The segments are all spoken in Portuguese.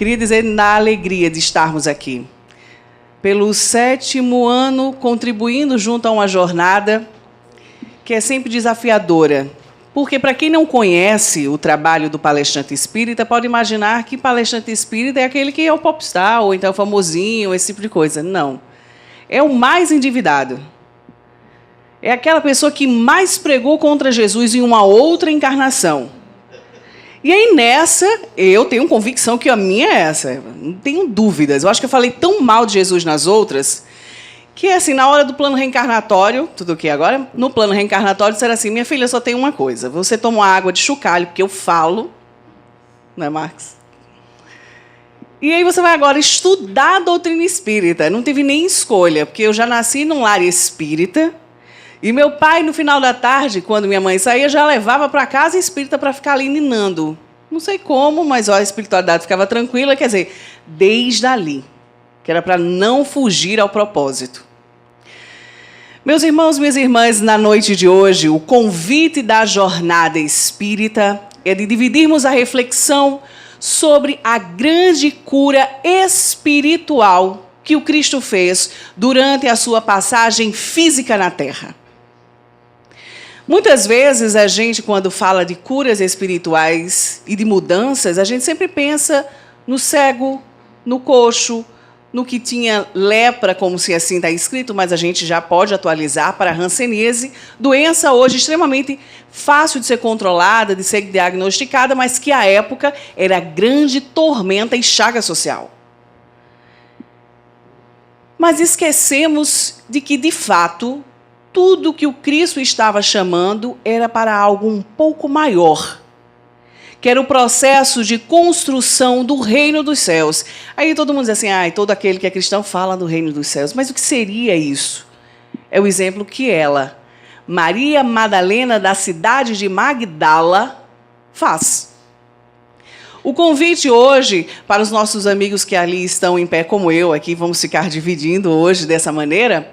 Queria dizer na alegria de estarmos aqui. Pelo 7º ano, contribuindo junto a uma jornada que é sempre desafiadora. Porque, para quem não conhece o trabalho do palestrante espírita, pode imaginar que palestrante espírita é aquele que é o popstar, ou então o famosinho, esse tipo de coisa. Não. É o mais endividado. É aquela pessoa que mais pregou contra Jesus em uma outra encarnação. E aí, nessa, eu tenho convicção que a minha é essa. Não tenho dúvidas. Eu acho que eu falei tão mal de Jesus nas outras, que, assim, na hora do plano reencarnatório, tudo o que agora? No plano reencarnatório, disseram assim, minha filha, só tem uma coisa. Você toma uma água de chocalho, porque eu falo. Não é, Marcos? E aí você vai agora estudar a doutrina espírita. Não tive nem escolha, porque eu já nasci num lar espírita. E meu pai, no final da tarde, quando minha mãe saía, já levava para casa espírita para ficar ali ninando. Não sei como, mas ó, a espiritualidade ficava tranquila, quer dizer, desde ali, que era para não fugir ao propósito. Meus irmãos, minhas irmãs, na noite de hoje, o convite da jornada espírita é de dividirmos a reflexão sobre a grande cura espiritual que o Cristo fez durante a sua passagem física na Terra. Muitas vezes a gente, quando fala de curas espirituais e de mudanças, a gente sempre pensa no cego, no coxo, no que tinha lepra, como se assim está escrito, mas a gente já pode atualizar para a hanseníase, doença hoje extremamente fácil de ser controlada, de ser diagnosticada, mas que à época era grande tormenta e chaga social. Mas esquecemos de que, de fato, tudo que o Cristo estava chamando era para algo um pouco maior, que era o processo de construção do reino dos céus. Aí todo mundo diz assim, todo aquele que é cristão fala do reino dos céus. Mas o que seria isso? É o exemplo que ela, Maria Madalena, da cidade de Magdala, faz. O convite hoje, para os nossos amigos que ali estão em pé como eu, aqui vamos ficar dividindo hoje dessa maneira,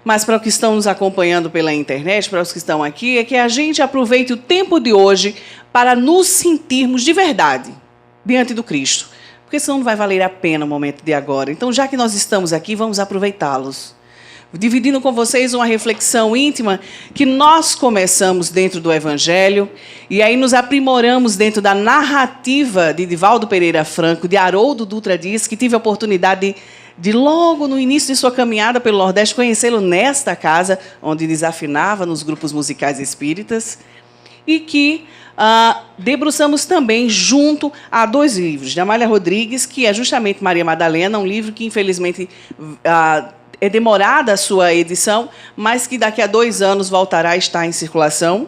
mas para os que estão nos acompanhando pela internet, para os que estão aqui, é que a gente aproveite o tempo de hoje para nos sentirmos de verdade diante do Cristo. Porque senão não vai valer a pena o momento de agora. Então, já que nós estamos aqui, vamos aproveitá-los. Dividindo com vocês uma reflexão íntima que nós começamos dentro do Evangelho e aí nos aprimoramos dentro da narrativa de Divaldo Pereira Franco, de Haroldo Dutra Dias, que tive a oportunidade de logo no início de sua caminhada pelo Nordeste, conhecê-lo nesta casa, onde desafinava nos grupos musicais espíritas, e que debruçamos também junto a 2 livros, de Amália Rodrigues, que é justamente Maria Madalena, um livro que, infelizmente, é demorada a sua edição, mas que daqui a 2 anos voltará a estar em circulação.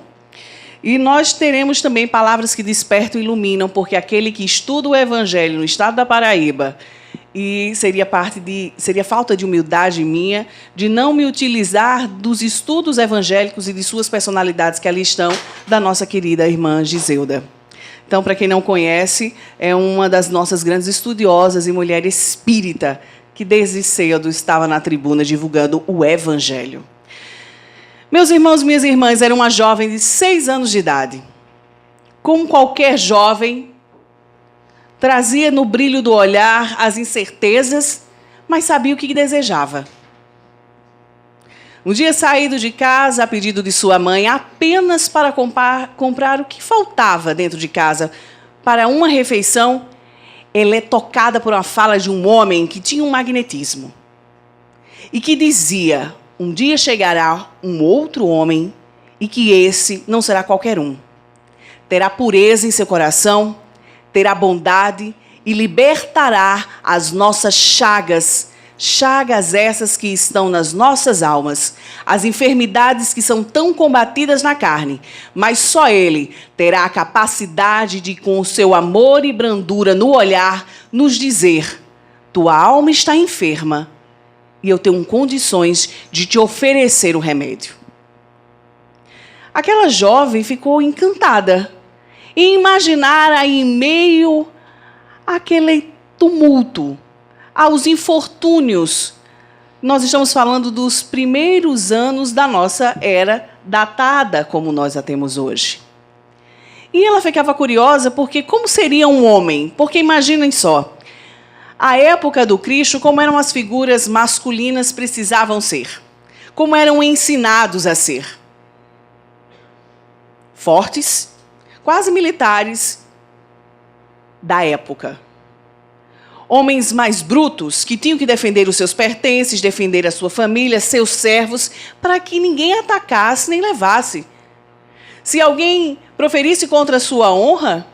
E nós teremos também Palavras que Despertam e Iluminam, porque aquele que estuda o Evangelho no estado da Paraíba, e seria falta de humildade minha de não me utilizar dos estudos evangélicos e de suas personalidades que ali estão, da nossa querida irmã Giselda. Então, para quem não conhece, é uma das nossas grandes estudiosas e mulher espírita, que desde cedo estava na tribuna divulgando o Evangelho. Meus irmãos, minhas irmãs, era uma jovem de 6 anos de idade. Como qualquer jovem, trazia no brilho do olhar as incertezas, mas sabia o que desejava. Um dia, saído de casa a pedido de sua mãe, apenas para comprar o que faltava dentro de casa para uma refeição, ela é tocada por uma fala de um homem que tinha um magnetismo e que dizia, um dia chegará um outro homem e que esse não será qualquer um. Terá pureza em seu coração, terá bondade e libertará as nossas chagas, chagas essas que estão nas nossas almas, as enfermidades que são tão combatidas na carne, mas só Ele terá a capacidade de, com o seu amor e brandura no olhar, nos dizer, tua alma está enferma e eu tenho condições de te oferecer o remédio. Aquela jovem ficou encantada em imaginar aí em meio àquele tumulto, aos infortúnios. Nós estamos falando dos primeiros anos da nossa era datada, como nós a temos hoje. E ela ficava curiosa porque como seria um homem? Porque imaginem só, A época do Cristo, como eram as figuras masculinas precisavam ser, como eram ensinados a ser. Fortes, quase militares da época. Homens mais brutos, que tinham que defender os seus pertences, defender a sua família, seus servos, para que ninguém atacasse nem levasse. Se alguém proferisse contra a sua honra,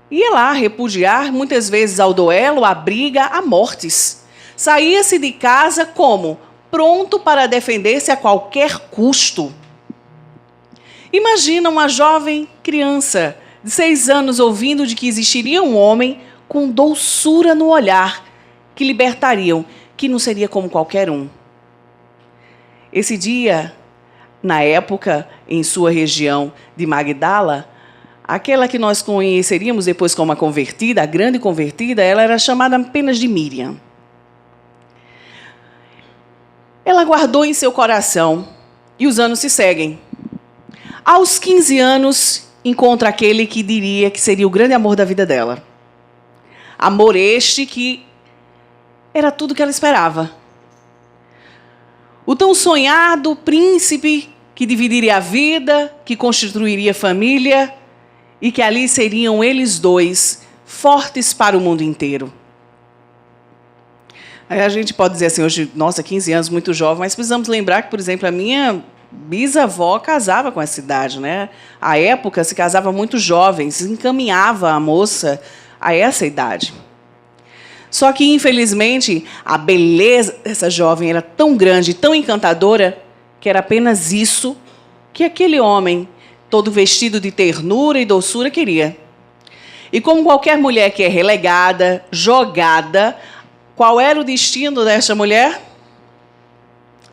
ia lá repudiar, muitas vezes ao duelo, à briga, a mortes. Saía-se de casa como? Pronto para defender-se a qualquer custo. Imagina uma jovem criança de 6 anos ouvindo de que existiria um homem com doçura no olhar, que libertariam, que não seria como qualquer um. Esse dia, na época, em sua região de Magdala, aquela que nós conheceríamos depois como a convertida, a grande convertida, ela era chamada apenas de Miriam. Ela guardou em seu coração, e os anos se seguem. Aos 15 anos, encontra aquele que diria que seria o grande amor da vida dela. Amor este que era tudo que ela esperava. O tão sonhado príncipe que dividiria a vida, que constituiria família e que ali seriam eles dois, fortes para o mundo inteiro. Aí a gente pode dizer assim, hoje, nossa, 15 anos, muito jovem, mas precisamos lembrar que, por exemplo, a minha bisavó casava com essa idade, né? À época se casava muito jovem, se encaminhava a moça a essa idade. Só que, infelizmente, a beleza dessa jovem era tão grande, tão encantadora, que era apenas isso que aquele homem, todo vestido de ternura e doçura, queria. E como qualquer mulher que é relegada, jogada, qual era o destino desta mulher?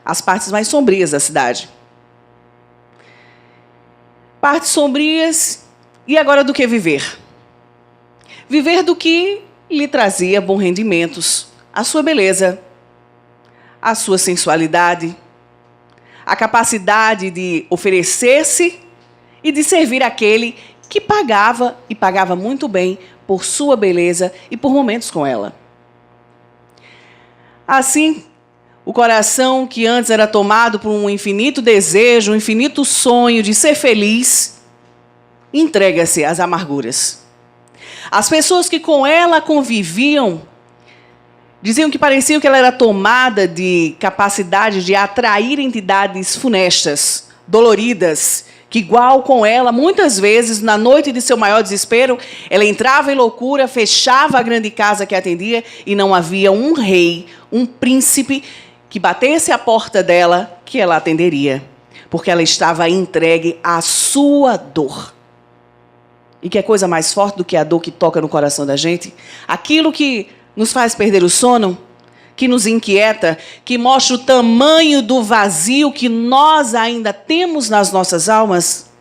As partes mais sombrias da cidade. Partes sombrias, e agora do que viver? Viver do que lhe trazia bons rendimentos, a sua beleza, a sua sensualidade, a capacidade de oferecer-se e de servir aquele que pagava, e pagava muito bem, por sua beleza e por momentos com ela. Assim, o coração que antes era tomado por um infinito desejo, um infinito sonho de ser feliz, entrega-se às amarguras. As pessoas que com ela conviviam diziam que pareciam que ela era tomada de capacidade de atrair entidades funestas, doloridas, que igual com ela, muitas vezes, na noite de seu maior desespero, ela entrava em loucura, fechava a grande casa que atendia e não havia um rei, um príncipe que batesse a porta dela que ela atenderia, porque ela estava entregue à sua dor. E que é coisa mais forte do que a dor que toca no coração da gente? Aquilo que nos faz perder o sono, que nos inquieta, que mostra o tamanho do vazio que nós ainda temos nas nossas almas,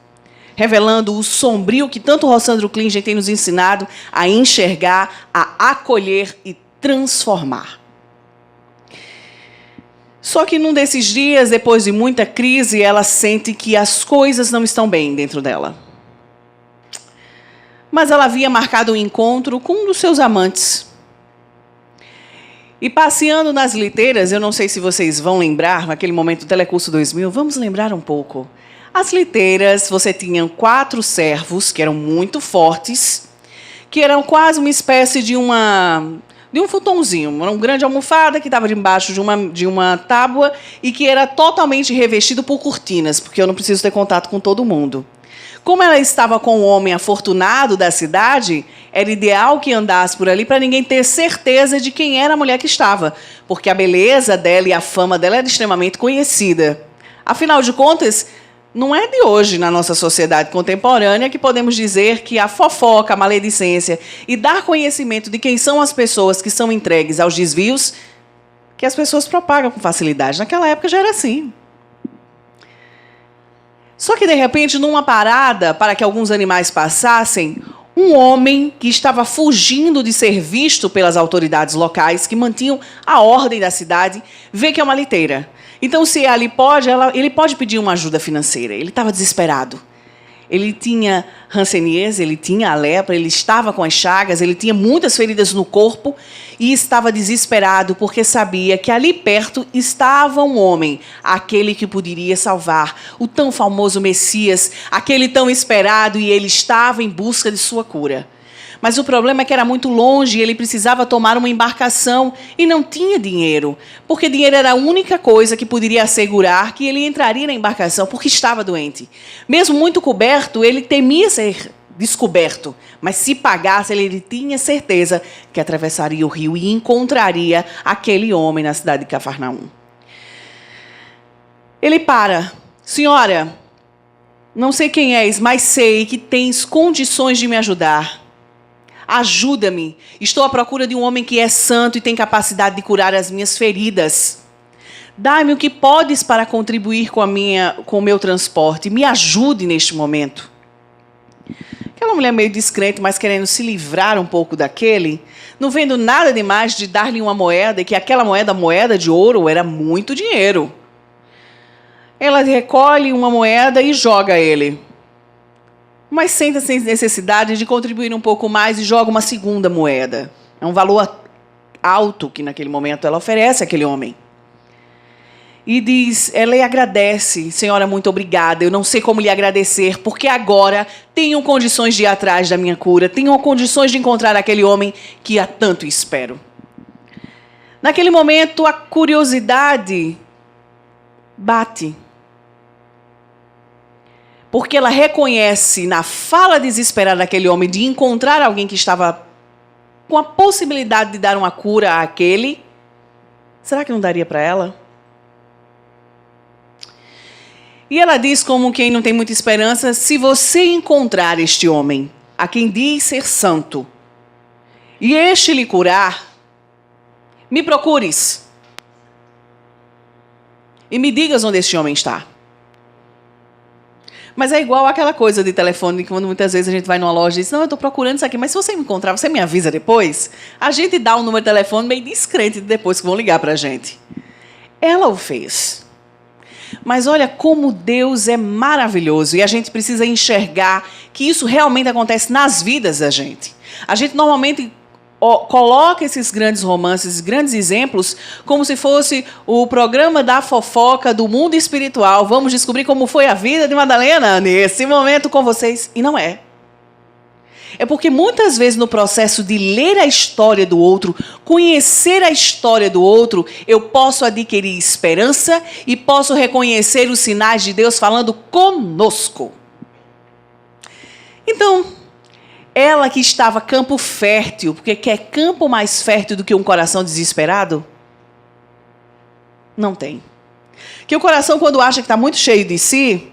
revelando o sombrio que tanto Rossandro Klinger tem nos ensinado a enxergar, a acolher e transformar. Só que num desses dias, depois de muita crise, ela sente que as coisas não estão bem dentro dela. Mas ela havia marcado um encontro com um dos seus amantes. E passeando nas liteiras, eu não sei se vocês vão lembrar, naquele momento do Telecurso 2000, vamos lembrar um pouco. As liteiras, você tinha 4 servos, que eram muito fortes, que eram quase uma espécie de um futonzinho, uma grande almofada que estava debaixo de uma tábua e que era totalmente revestido por cortinas, porque eu não preciso ter contato com todo mundo. Como ela estava com o homem afortunado da cidade, era ideal que andasse por ali para ninguém ter certeza de quem era a mulher que estava, porque a beleza dela e a fama dela era extremamente conhecida. Afinal de contas, não é de hoje, na nossa sociedade contemporânea, que podemos dizer que a fofoca, a maledicência e dar conhecimento de quem são as pessoas que são entregues aos desvios, que as pessoas propagam com facilidade. Naquela época já era assim. Só que, de repente, numa parada para que alguns animais passassem, um homem que estava fugindo de ser visto pelas autoridades locais, que mantinham a ordem da cidade, vê que é uma liteira. Então, se ele pode pedir uma ajuda financeira. Ele estava desesperado. Ele tinha hanseníase, ele tinha a lepra, ele estava com as chagas, ele tinha muitas feridas no corpo e estava desesperado porque sabia que ali perto estava um homem, aquele que poderia salvar, o tão famoso Messias, aquele tão esperado, e ele estava em busca de sua cura. Mas o problema é que era muito longe e ele precisava tomar uma embarcação e não tinha dinheiro, porque dinheiro era a única coisa que poderia assegurar que ele entraria na embarcação, porque estava doente. Mesmo muito coberto, ele temia ser descoberto, mas se pagasse, ele tinha certeza que atravessaria o rio e encontraria aquele homem na cidade de Cafarnaum. Ele para. Senhora, não sei quem és, mas sei que tens condições de me ajudar. Ajuda-me. Estou à procura de um homem que é santo e tem capacidade de curar as minhas feridas. Dá-me o que podes para contribuir com o meu transporte. Me ajude neste momento. Aquela mulher meio descrente, mas querendo se livrar um pouco daquele, não vendo nada demais de dar-lhe uma moeda, e que aquela moeda de ouro, era muito dinheiro. Ela recolhe uma moeda e joga a ele. Mas sente-se necessidade de contribuir um pouco mais e joga uma segunda moeda. É um valor alto que naquele momento ela oferece àquele homem. E diz, ela lhe agradece, senhora, muito obrigada, eu não sei como lhe agradecer, porque agora tenho condições de ir atrás da minha cura, tenho condições de encontrar aquele homem que há tanto espero. Naquele momento, a curiosidade bate. Porque ela reconhece na fala desesperada daquele homem de encontrar alguém que estava com a possibilidade de dar uma cura àquele. Será que não daria para ela? E ela diz, como quem não tem muita esperança, se você encontrar este homem, a quem diz ser santo, e este lhe curar, me procures. E me digas onde este homem está. Mas é igual aquela coisa de telefone, que quando muitas vezes a gente vai numa loja e diz, não, eu estou procurando isso aqui, mas se você me encontrar, você me avisa depois? A gente dá um número de telefone meio descrente depois que vão ligar para a gente. Ela o fez. Mas olha como Deus é maravilhoso e a gente precisa enxergar que isso realmente acontece nas vidas da gente. A gente normalmente coloca esses grandes romances, esses grandes exemplos, como se fosse o programa da fofoca do mundo espiritual. Vamos descobrir como foi a vida de Madalena nesse momento com vocês. E não é. É porque muitas vezes no processo de ler a história do outro, conhecer a história do outro, eu posso adquirir esperança e posso reconhecer os sinais de Deus falando conosco. Então, ela que estava campo fértil, porque quer campo mais fértil do que um coração desesperado? Não tem. Que o coração, quando acha que está muito cheio de si,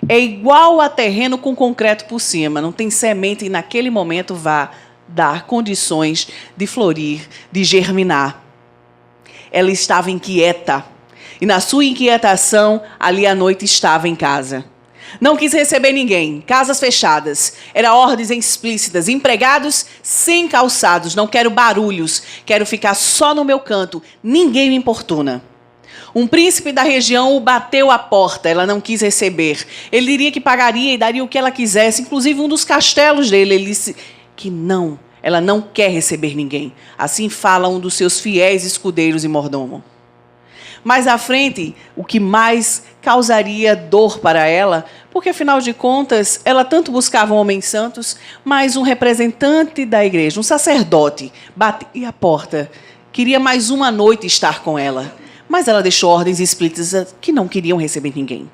é igual a terreno com concreto por cima. Não tem semente e naquele momento vai dar condições de florir, de germinar. Ela estava inquieta. E na sua inquietação, ali à noite estava em casa. Não quis receber ninguém, casas fechadas, era ordens explícitas, empregados sem calçados, não quero barulhos, quero ficar só no meu canto, ninguém me importuna. Um príncipe da região o bateu à porta, ela não quis receber. Ele diria que pagaria e daria o que ela quisesse, inclusive um dos castelos dele. Ele disse que não, ela não quer receber ninguém. Assim fala um dos seus fiéis escudeiros e mordomo. Mais à frente, o que mais causaria dor para ela, porque, afinal de contas, ela tanto buscava homens santos, mas um representante da igreja, um sacerdote, batia a porta, queria mais uma noite estar com ela, mas ela deixou ordens explícitas que não queriam receber ninguém.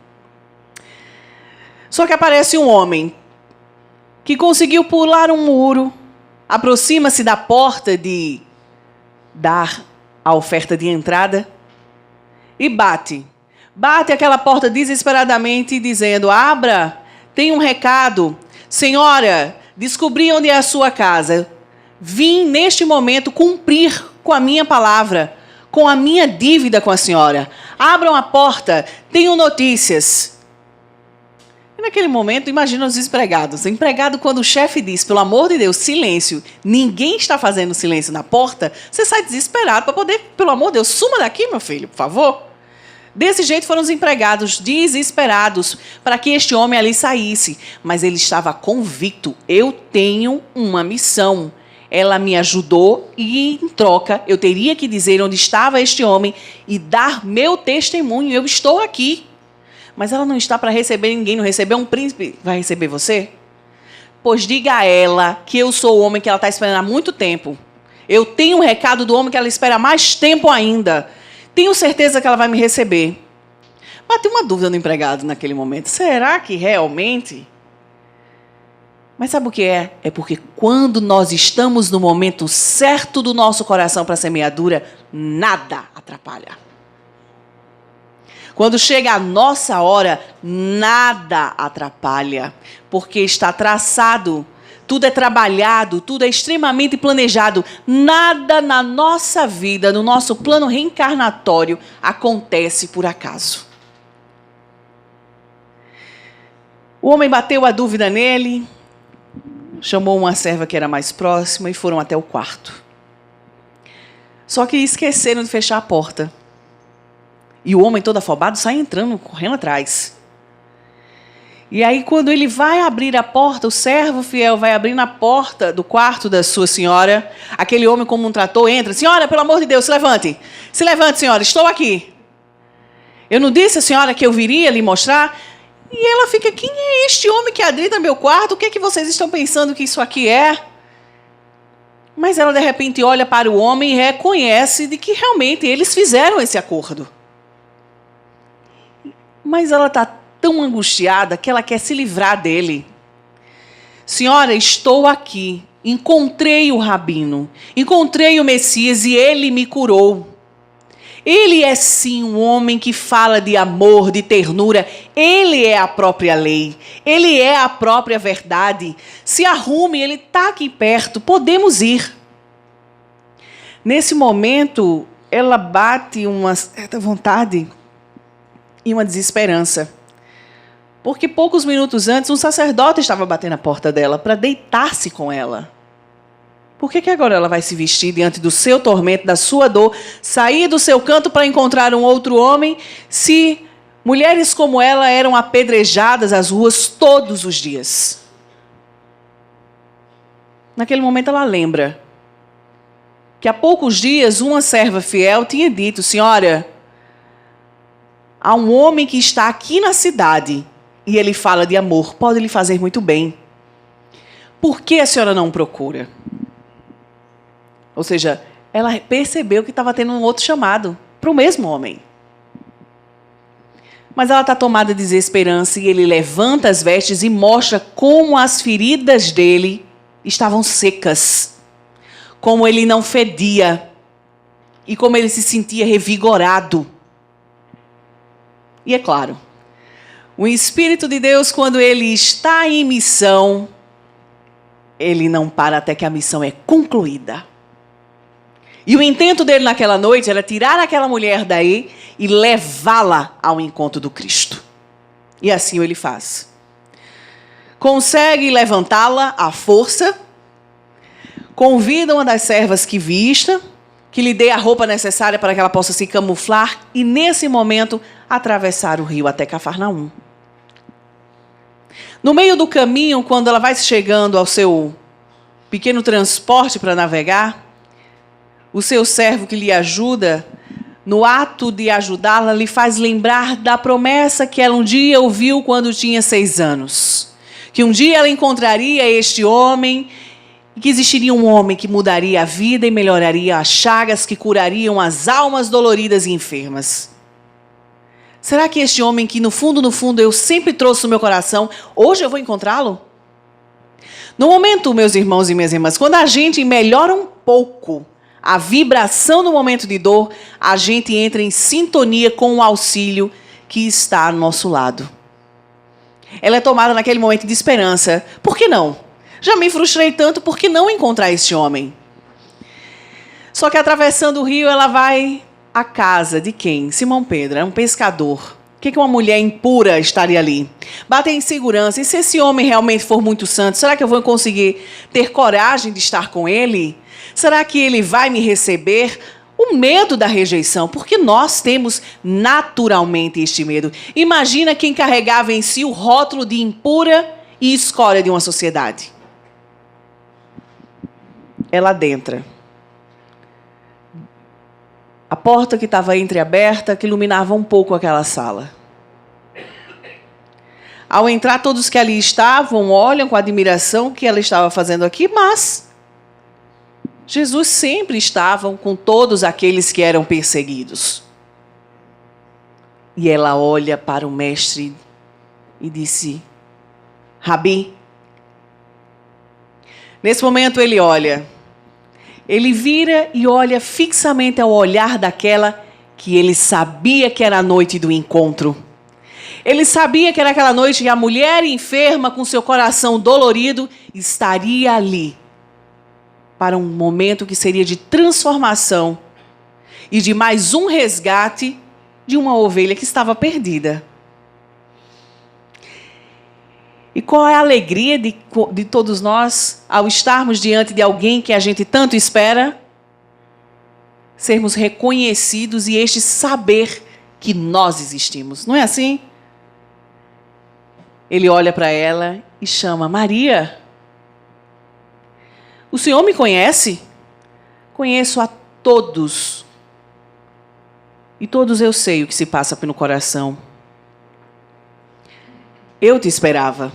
Só que aparece um homem que conseguiu pular um muro, aproxima-se da porta de dar a oferta de entrada, e bate. Bate aquela porta desesperadamente, dizendo, abra, tem um recado. Senhora, descobri onde é a sua casa. Vim, neste momento, cumprir com a minha palavra, com a minha dívida com a senhora. Abram a porta, tenho notícias. E naquele momento, imagina os desempregados. O empregado, quando o chefe diz, pelo amor de Deus, silêncio, ninguém está fazendo silêncio na porta, você sai desesperado para poder, pelo amor de Deus, suma daqui, meu filho, por favor. Desse jeito foram os empregados, desesperados, para que este homem ali saísse. Mas ele estava convicto: eu tenho uma missão. Ela me ajudou e, em troca, eu teria que dizer onde estava este homem e dar meu testemunho. Eu estou aqui. Mas ela não está para receber ninguém, não recebeu um príncipe. Vai receber você? Pois diga a ela que eu sou o homem que ela está esperando há muito tempo. Eu tenho um recado do homem que ela espera há mais tempo ainda. Tenho certeza que ela vai me receber. Bateu uma dúvida no empregado naquele momento. Será que realmente? Mas sabe o que é? É porque quando nós estamos no momento certo do nosso coração para a semeadura, nada atrapalha. Quando chega a nossa hora, nada atrapalha. Porque está traçado, tudo é trabalhado, tudo é extremamente planejado. Nada na nossa vida, no nosso plano reencarnatório, acontece por acaso. O homem bateu a dúvida nele, chamou uma serva que era mais próxima e foram até o quarto. Só que esqueceram de fechar a porta. E o homem todo afobado sai entrando, correndo atrás. E aí, quando ele vai abrir a porta, o servo fiel vai abrir na porta do quarto da sua senhora. Aquele homem, como um trator, entra. Senhora, pelo amor de Deus, se levante. Se levante, senhora, estou aqui. Eu não disse à senhora que eu viria lhe mostrar? E ela fica: quem é este homem que adentra meu quarto? O que é que vocês estão pensando que isso aqui é? Mas ela, de repente, olha para o homem e reconhece de que realmente eles fizeram esse acordo. Mas ela está tão angustiada que ela quer se livrar dele. Senhora, estou aqui. Encontrei o Rabino. Encontrei o Messias e ele me curou. Ele é sim um homem que fala de amor, de ternura. Ele é a própria lei. Ele é a própria verdade. Se arrume, ele está aqui perto. Podemos ir. Nesse momento, ela bate uma certa vontade e uma desesperança. Porque poucos minutos antes, um sacerdote estava batendo a porta dela para deitar-se com ela. Por que agora ela vai se vestir diante do seu tormento, da sua dor, sair do seu canto para encontrar um outro homem, se mulheres como ela eram apedrejadas às ruas todos os dias? Naquele momento ela lembra que há poucos dias uma serva fiel tinha dito: senhora, há um homem que está aqui na cidade e ele fala de amor, pode lhe fazer muito bem. Por que a senhora não o procura? Ou seja, ela percebeu que estava tendo um outro chamado para o mesmo homem. Mas ela está tomada de desesperança e ele levanta as vestes e mostra como as feridas dele estavam secas, como ele não fedia e como ele se sentia revigorado. E é claro, o Espírito de Deus, quando ele está em missão, ele não para até que a missão é concluída. E o intento dele naquela noite era tirar aquela mulher daí e levá-la ao encontro do Cristo. E assim ele faz. Consegue levantá-la à força, convida uma das servas que vista, que lhe dê a roupa necessária para que ela possa se camuflar e, nesse momento, atravessar o rio até Cafarnaum. No meio do caminho, quando ela vai chegando ao seu pequeno transporte para navegar, o seu servo que lhe ajuda, no ato de ajudá-la, lhe faz lembrar da promessa que ela um dia ouviu quando tinha 6 anos. Que um dia ela encontraria este homem e que existiria um homem que mudaria a vida e melhoraria as chagas que curariam as almas doloridas e enfermas. Será que este homem que no fundo eu sempre trouxe no meu coração, hoje eu vou encontrá-lo? No momento, meus irmãos e minhas irmãs, quando a gente melhora um pouco a vibração no momento de dor, a gente entra em sintonia com o auxílio que está ao nosso lado. Ela é tomada naquele momento de esperança. Por que não? Já me frustrei tanto, por que não encontrar este homem? Só que atravessando o rio, ela vai à casa de quem? Simão Pedro, é um pescador. O que uma mulher impura estaria ali? Bate em segurança. E se esse homem realmente for muito santo, será que eu vou conseguir ter coragem de estar com ele? Será que ele vai me receber? O medo da rejeição, porque nós temos naturalmente este medo. Imagina quem carregava em si o rótulo de impura e escória de uma sociedade. Ela adentra. A porta que estava entreaberta, que iluminava um pouco aquela sala. Ao entrar, todos que ali estavam olham com admiração o que ela estava fazendo aqui, mas Jesus sempre estava com todos aqueles que eram perseguidos. E ela olha para o mestre e disse: Rabi. Nesse momento ele olha. Ele vira e olha fixamente ao olhar daquela que ele sabia que era a noite do encontro. Ele sabia que era aquela noite que a mulher enferma, com seu coração dolorido, estaria ali para um momento que seria de transformação e de mais um resgate de uma ovelha que estava perdida. E qual é a alegria de todos nós ao estarmos diante de alguém que a gente tanto espera? Sermos reconhecidos e este saber que nós existimos. Não é assim? Ele olha para ela e chama: Maria. O Senhor me conhece? Conheço a todos. E todos eu sei o que se passa pelo coração. Eu te esperava.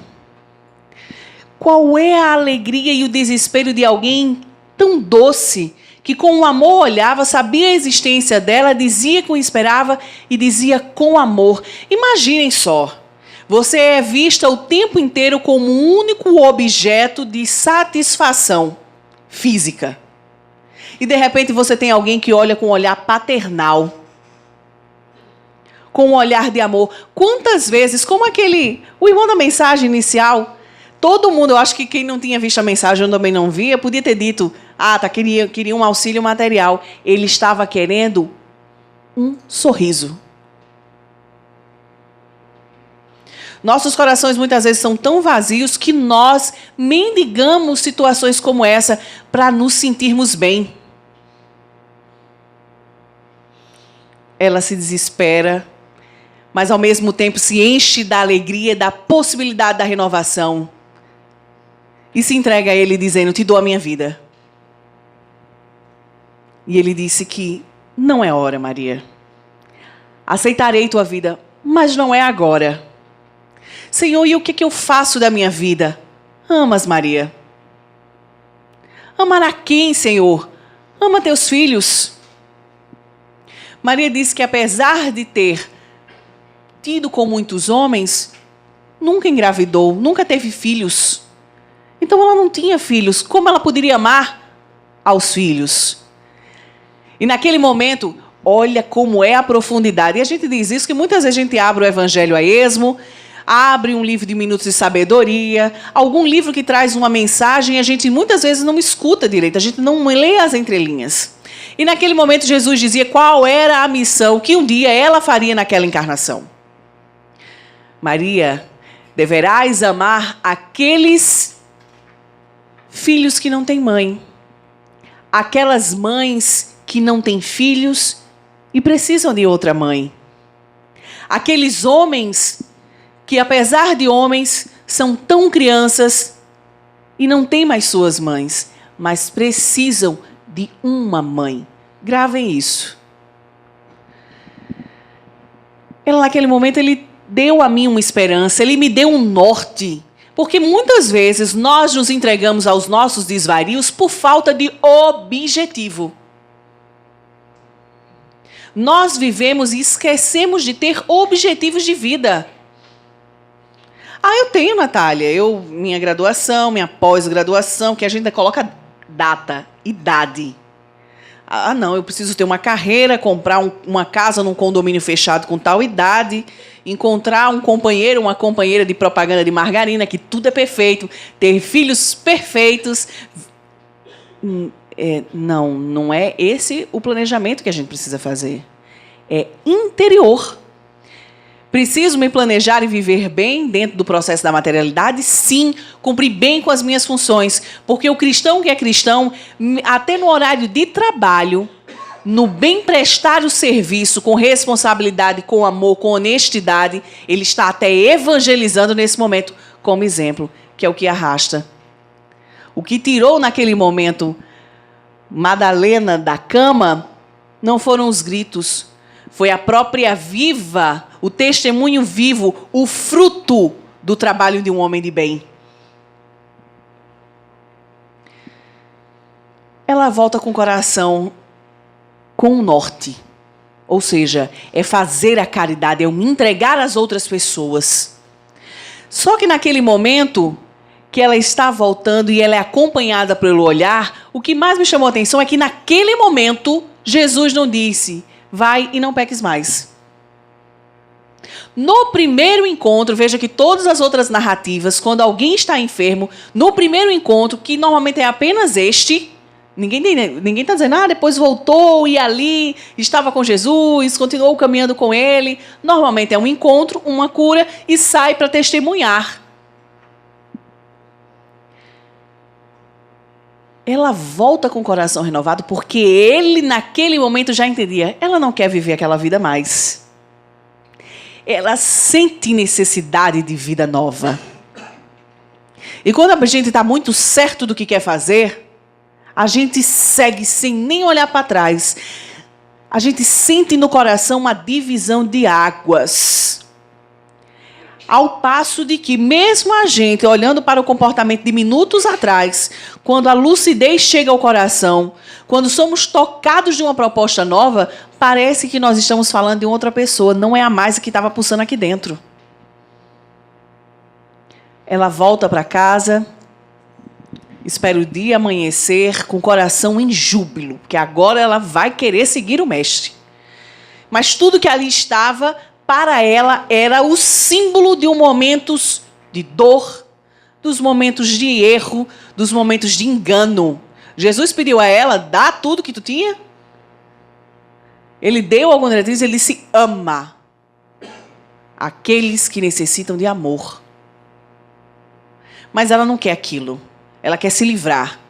Qual é a alegria e o desespero de alguém tão doce, que com o amor olhava, sabia a existência dela, dizia que o esperava e dizia com amor. Imaginem só, você é vista o tempo inteiro como um único objeto de satisfação física. E de repente você tem alguém que olha com um olhar paternal, com um olhar de amor. Quantas vezes, como o irmão da mensagem inicial, todo mundo, eu acho que quem não tinha visto a mensagem, eu também não via, podia ter dito, queria um auxílio material. Ele estava querendo um sorriso. Nossos corações muitas vezes são tão vazios que nós mendigamos situações como essa para nos sentirmos bem. Ela se desespera, mas ao mesmo tempo se enche da alegria, da possibilidade da renovação. E se entrega a ele dizendo: te dou a minha vida. E ele disse que não é hora, Maria. Aceitarei tua vida, mas não é agora. Senhor, e o que eu faço da minha vida? Amas, Maria. Amar a quem, Senhor? Ama teus filhos. Maria disse que apesar de ter tido com muitos homens, nunca engravidou, nunca teve filhos. Então ela não tinha filhos. Como ela poderia amar aos filhos? E naquele momento, olha como é a profundidade. E a gente diz isso que muitas vezes a gente abre o Evangelho a esmo, abre um livro de minutos de sabedoria, algum livro que traz uma mensagem, e a gente muitas vezes não escuta direito, a gente não lê as entrelinhas. E naquele momento Jesus dizia qual era a missão que um dia ela faria naquela encarnação. Maria, deverás amar aqueles filhos que não têm mãe, aquelas mães que não têm filhos e precisam de outra mãe, aqueles homens que, apesar de homens, são tão crianças e não têm mais suas mães, mas precisam de uma mãe. Gravem isso. Ela, naquele momento, ele deu a mim uma esperança, ele me deu um norte. Porque muitas vezes nós nos entregamos aos nossos desvarios por falta de objetivo. Nós vivemos e esquecemos de ter objetivos de vida. Eu tenho, Natália, minha graduação, minha pós-graduação, que a gente coloca data, idade. Não, eu preciso ter uma carreira, comprar uma casa num condomínio fechado com tal idade, encontrar um companheiro, uma companheira de propaganda de margarina, que tudo é perfeito, ter filhos perfeitos. Não é esse o planejamento que a gente precisa fazer. É interior. Preciso me planejar e viver bem dentro do processo da materialidade? Sim, cumprir bem com as minhas funções. Porque o cristão que é cristão, até no horário de trabalho, no bem prestar o serviço com responsabilidade, com amor, com honestidade, ele está até evangelizando nesse momento como exemplo, que é o que arrasta. O que tirou naquele momento Madalena da cama não foram os gritos, foi a própria viva, o testemunho vivo, o fruto do trabalho de um homem de bem. Ela volta com o coração com o norte. Ou seja, é fazer a caridade, é me entregar às outras pessoas. Só que naquele momento que ela está voltando e ela é acompanhada pelo olhar, o que mais me chamou a atenção é que naquele momento Jesus não disse, vai e não peques mais. No primeiro encontro, veja que todas as outras narrativas, quando alguém está enfermo, no primeiro encontro, que normalmente é apenas este, ninguém está dizendo, depois voltou e ali estava com Jesus, continuou caminhando com ele. Normalmente é um encontro, uma cura e sai para testemunhar. Ela volta com o coração renovado porque ele, naquele momento, já entendia. Ela não quer viver aquela vida mais. Ela sente necessidade de vida nova. E quando a gente está muito certo do que quer fazer, a gente segue sem nem olhar para trás. A gente sente no coração uma divisão de águas. Ao passo de que, mesmo a gente, olhando para o comportamento de minutos atrás, quando a lucidez chega ao coração, quando somos tocados de uma proposta nova, parece que nós estamos falando de outra pessoa, não é a mais que estava pulsando aqui dentro. Ela volta para casa, espera o dia amanhecer com o coração em júbilo, porque agora ela vai querer seguir o mestre. Mas tudo que ali estava, para ela, era o símbolo de momentos de dor, dos momentos de erro, dos momentos de engano. Jesus pediu a ela, dá tudo que tu tinha. Ele deu alguma diretriz, ele disse, ama aqueles que necessitam de amor. Mas ela não quer aquilo. Ela quer se livrar.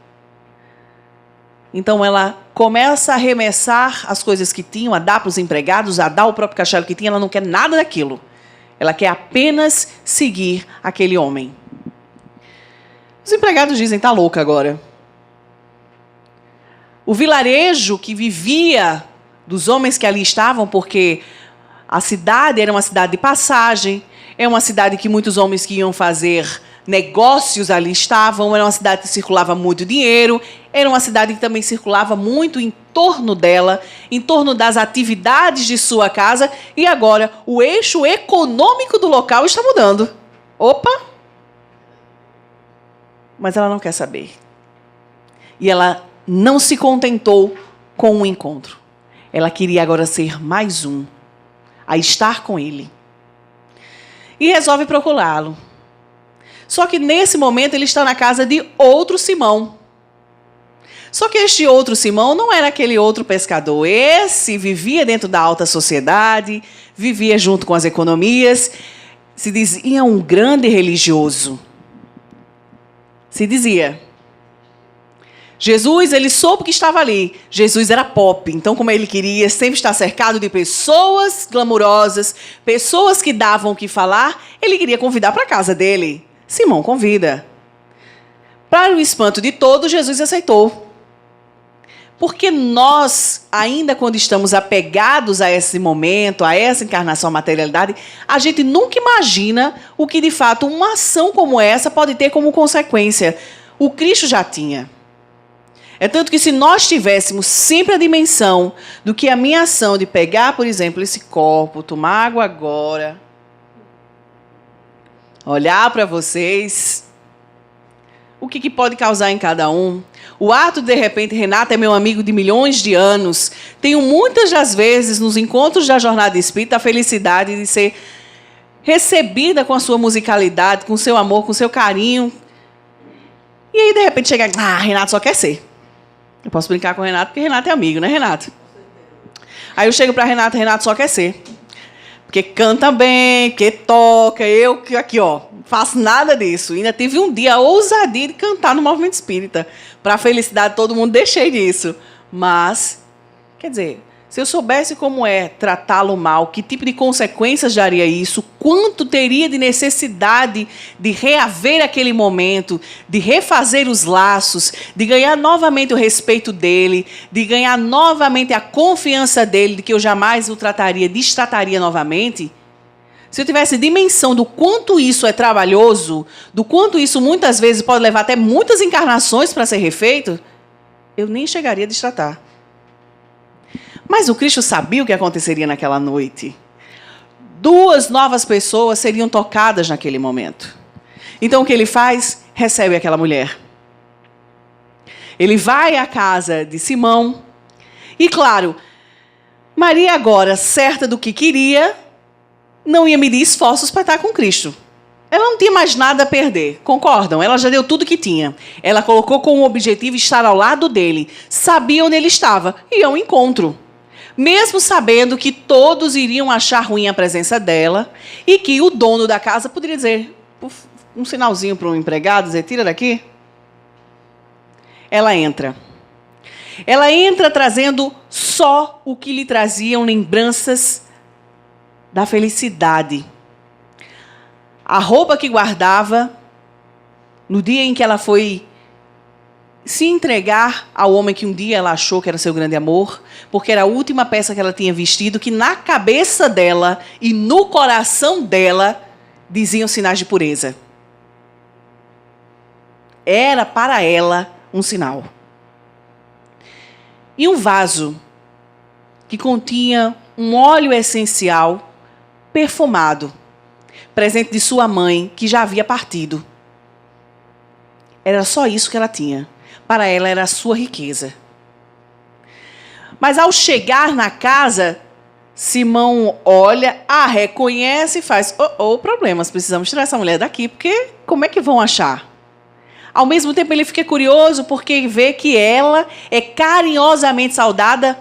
Então ela começa a arremessar as coisas que tinham, a dar para os empregados, a dar o próprio cachelo que tinha. Ela não quer nada daquilo. Ela quer apenas seguir aquele homem. Os empregados dizem, está louca agora. O vilarejo que vivia dos homens que ali estavam, porque a cidade era uma cidade de passagem, é uma cidade que muitos homens que iam fazer negócios ali estavam, era uma cidade que circulava muito dinheiro, era uma cidade que também circulava muito em torno dela, em torno das atividades de sua casa, e agora o eixo econômico do local está mudando. Opa! Mas ela não quer saber. E ela não se contentou com o encontro. Ela queria agora ser mais um, a estar com ele. E resolve procurá-lo. Só que nesse momento ele está na casa de outro Simão. Só que este outro Simão não era aquele outro pescador. Esse vivia dentro da alta sociedade, vivia junto com as economias, se dizia um grande religioso. Se dizia. Jesus, ele soube que estava ali. Jesus era pop, então como ele queria sempre estar cercado de pessoas glamurosas, pessoas que davam o que falar, ele queria convidar para a casa dele. Simão convida. Para o espanto de todos, Jesus aceitou. Porque nós, ainda quando estamos apegados a esse momento, a essa encarnação, a materialidade, a gente nunca imagina o que, de fato, uma ação como essa pode ter como consequência. O Cristo já tinha. É tanto que se nós tivéssemos sempre a dimensão do que a minha ação de pegar, por exemplo, esse copo, tomar água agora, olhar para vocês, o que pode causar em cada um. O ato de repente, Renato é meu amigo de milhões de anos. Tenho muitas das vezes, nos encontros da Jornada Espírita, a felicidade de ser recebida com a sua musicalidade, com o seu amor, com o seu carinho. E aí, de repente, chega, Renato só quer ser. Eu posso brincar com o Renato, porque Renato é amigo, né, Renato? Aí eu chego para Renato, Renato só quer ser. Porque canta bem, porque toca, eu que aqui, ó, faço nada disso. Ainda tive um dia a ousadia de cantar no movimento espírita. Para a felicidade de todo mundo, deixei disso. Mas Quer dizer, se eu soubesse como é tratá-lo mal, que tipo de consequências daria isso, quanto teria de necessidade de reaver aquele momento, de refazer os laços, de ganhar novamente o respeito dele, de ganhar novamente a confiança dele, de que eu jamais o destrataria novamente. Se eu tivesse dimensão do quanto isso é trabalhoso, do quanto isso muitas vezes pode levar até muitas encarnações para ser refeito, eu nem chegaria a destratar. Mas o Cristo sabia o que aconteceria naquela noite. 2 novas pessoas seriam tocadas naquele momento. Então o que ele faz? Recebe aquela mulher. Ele vai à casa de Simão. E claro, Maria agora, certa do que queria, não ia medir esforços para estar com Cristo. Ela não tinha mais nada a perder, concordam? Ela já deu tudo que tinha. Ela colocou como objetivo estar ao lado dele. Sabia onde ele estava. E ao encontro. Mesmo sabendo que todos iriam achar ruim a presença dela e que o dono da casa poderia dizer, um sinalzinho para um empregado, dizer, tira daqui. Ela entra. Ela entra trazendo só o que lhe traziam lembranças da felicidade. A roupa que guardava, no dia em que ela foi se entregar ao homem que um dia ela achou que era seu grande amor, porque era a última peça que ela tinha vestido, que na cabeça dela e no coração dela diziam sinais de pureza. Era para ela um sinal. E um vaso que continha um óleo essencial perfumado, presente de sua mãe, que já havia partido. Era só isso que ela tinha. Para ela era a sua riqueza. Mas ao chegar na casa, Simão olha, a reconhece e faz, problemas, precisamos tirar essa mulher daqui, porque como é que vão achar? Ao mesmo tempo ele fica curioso porque vê que ela é carinhosamente saudada